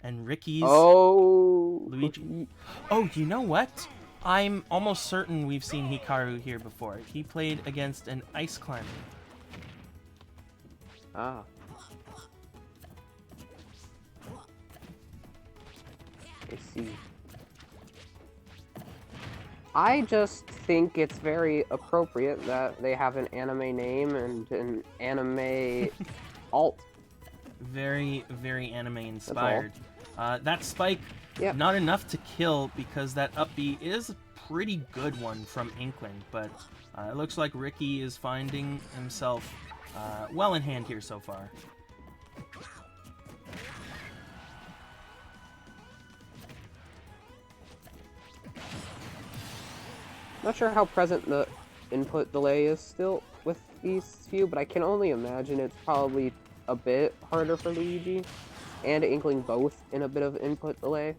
And RiiKy's Oh, Luigi. Oh, you know what? I'm almost certain we've seen Hikaru here before. He played against an ice climber. ah. I see. I just think it's very appropriate that they have an anime name and an anime alt. Very, very anime inspired. That spike, Yep. not enough to kill because that up B is a pretty good one from Inkling, but it looks like RiiKy is finding himself well in hand here so far. Not sure how present the input delay is still with these few, but I can only imagine it's probably a bit harder for Luigi and Inkling both in a bit of input delay.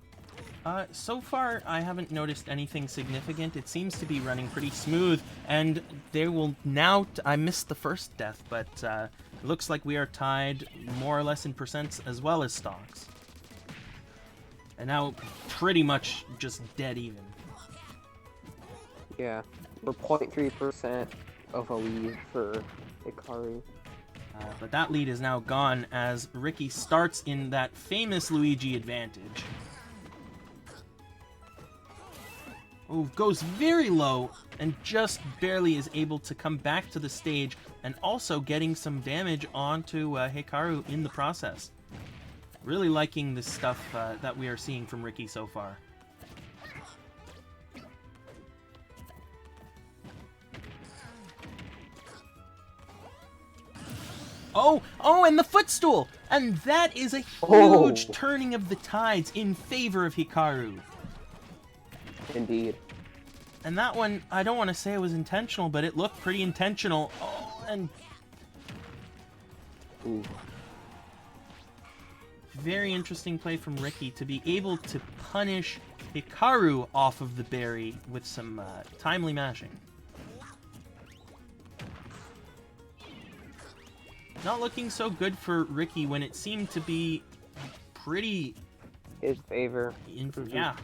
So far, I haven't noticed anything significant. It seems to be running pretty smooth, and there will now... I missed the first death, but it looks like we are tied more or less in percents as well as stocks. And now pretty much just dead even. Yeah, we're 0.3% of a lead for Hikaru. But that lead is now gone as RiiKy starts in that famous Luigi advantage. Oh, goes very low and just barely is able to come back to the stage and also getting some damage onto Hikaru in the process. Really liking the stuff that we are seeing from RiiKy so far. Oh, and the footstool! And that is a huge turning of the tides in favor of Hikaru. Indeed. And that one, I don't want to say it was intentional, but it looked pretty intentional. Oh, and... Ooh. Very interesting play from RiiKy to be able to punish Hikaru off of the berry with some timely mashing. Not looking so good for RiiKy when it seemed to be pretty... His favor. Yeah.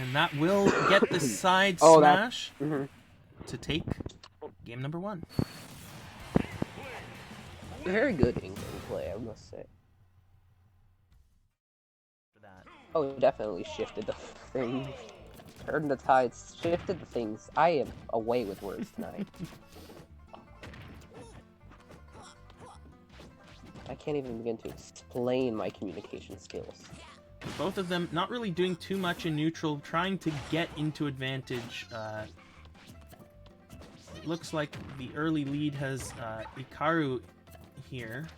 And that will get the side smash to take game number 1. Very good Inkling play, I must say. For that. Oh, definitely shifted the things. Turned the tides, shifted the things. I am away with words tonight. I can't even begin to explain my communication skills. Both of them not really doing too much in neutral, trying to get into advantage. It looks like the early lead has Hikaru here.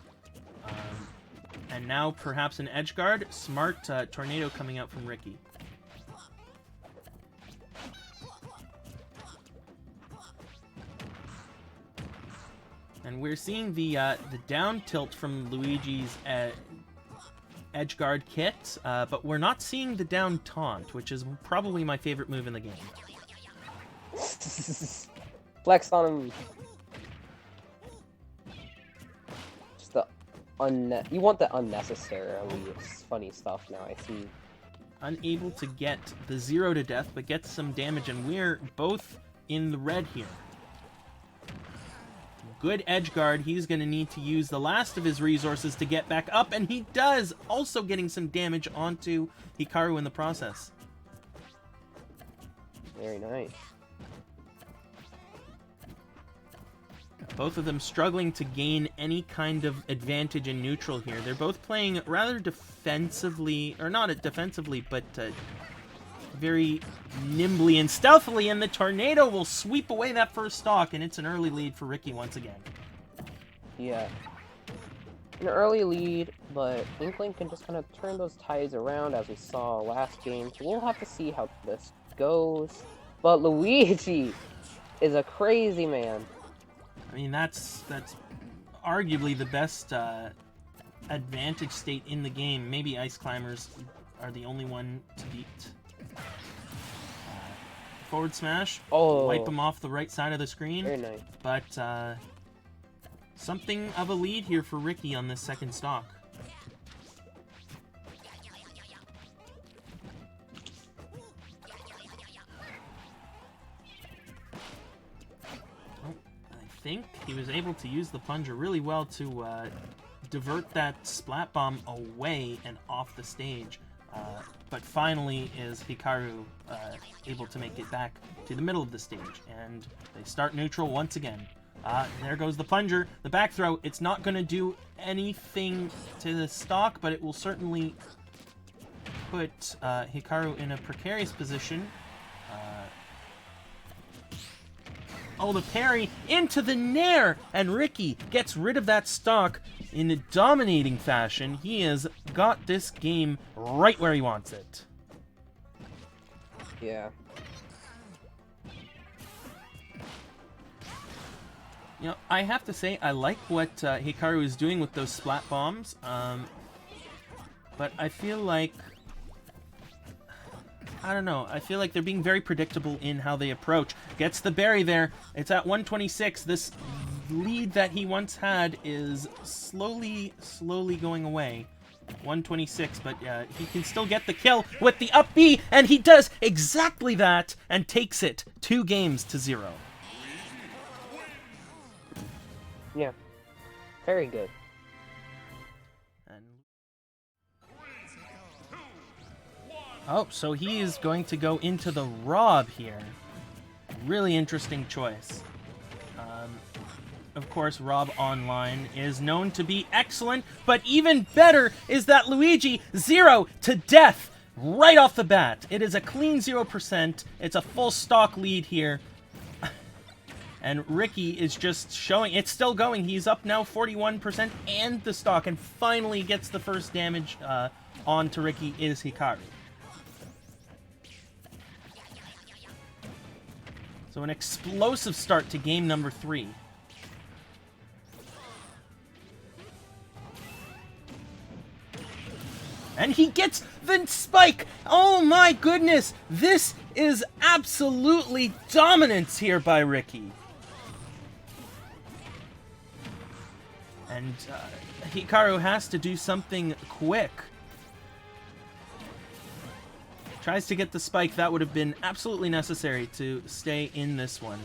And now perhaps an edge guard. Smart tornado coming out from RiiKy. And we're seeing the down tilt from Luigi's edge guard kit, but we're not seeing the down taunt, which is probably my favorite move in the game. Flex on him. Just the you want the unnecessarily funny stuff now, I see. Unable to get the 0 to death, but gets some damage, and we're both in the red here. Good edge guard. He's going to need to use the last of his resources to get back up, and he does, also getting some damage onto Hikaru in the process. Very nice. Both of them struggling to gain any kind of advantage in neutral here. They're both playing rather defensively, or not defensively, but very nimbly and stealthily, and the tornado will sweep away that first stock, and it's an early lead for RiiKy once again. Yeah. An early lead, but Inkling can just kind of turn those tides around as we saw last game. So we'll have to see how this goes. But Luigi is a crazy man. I mean, that's arguably the best advantage state in the game. Maybe Ice Climbers are the only one to beat. Forward smash, wipe him off the right side of the screen. Very nice. But Something of a lead here for RiiKy on this second stock. I think he was able to use the plunger really well to divert that splat bomb away and off the stage. But finally is Hikaru able to make it back to the middle of the stage, and they start neutral once again. There goes the plunger, the back throw. It's not going to do anything to the stock, but it will certainly put Hikaru in a precarious position. Oh, the parry into the nair, and RiiKy gets rid of that stock in a dominating fashion. He has got this game right where he wants it. Yeah. You know, I have to say, I like what Hikaru is doing with those splat bombs, but I feel like, I don't know, I feel like they're being very predictable in how they approach. Gets the berry there, it's at 126. This lead that he once had is slowly going away. 126, but he can still get the kill with the up B, and he does exactly that, and takes it 2-0. Yeah. Very good. Oh, so he is going to go into the R.O.B here. Really interesting choice. Of course, R.O.B Online is known to be excellent, but even better is that Luigi 0 to death right off the bat. It is a clean 0%. It's a full stock lead here. And RiiKy is just showing, it's still going. He's up now 41% and the stock, and finally gets the first damage on to RiiKy is Hikaru. So an explosive start to game number 3. And he gets the spike! Oh my goodness! This is absolutely dominance here by RiiKy. And Hikaru has to do something quick. Tries to get the spike. That would have been absolutely necessary to stay in this one.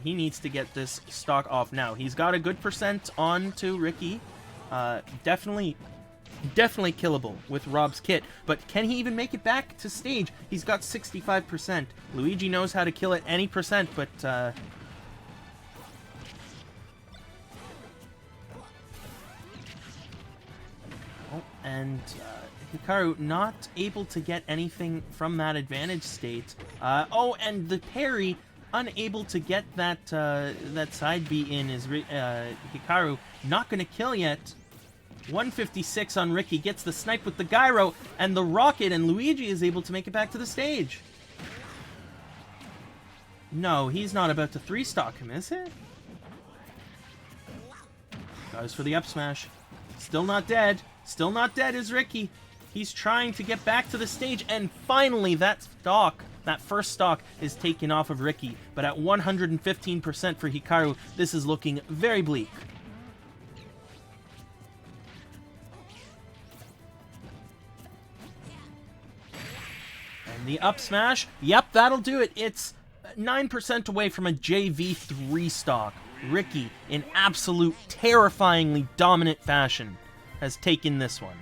He needs to get this stock off now. He's got a good percent on to RiiKy. Definitely killable with R.O.B's kit, but can he even make it back to stage? He's got 65%. Luigi knows how to kill at any percent, but Hikaru not able to get anything from that advantage state. Oh, and the parry, unable to get that that side B in is Hikaru. Not going to kill yet. 156 on RiiKy, gets the snipe with the gyro and the rocket, and Luigi is able to make it back to the stage. No, he's not about to 3-stock him, is it? Goes for the up smash. Still not dead. Still not dead is RiiKy. He's trying to get back to the stage, and finally that stock, that first stock, is taken off of RiiKy. But at 115% for Hikaru, this is looking very bleak. And the up smash, yep, that'll do it. It's 9% away from a JV 3-stock. RiiKy, in absolute terrifyingly dominant fashion, has taken this one.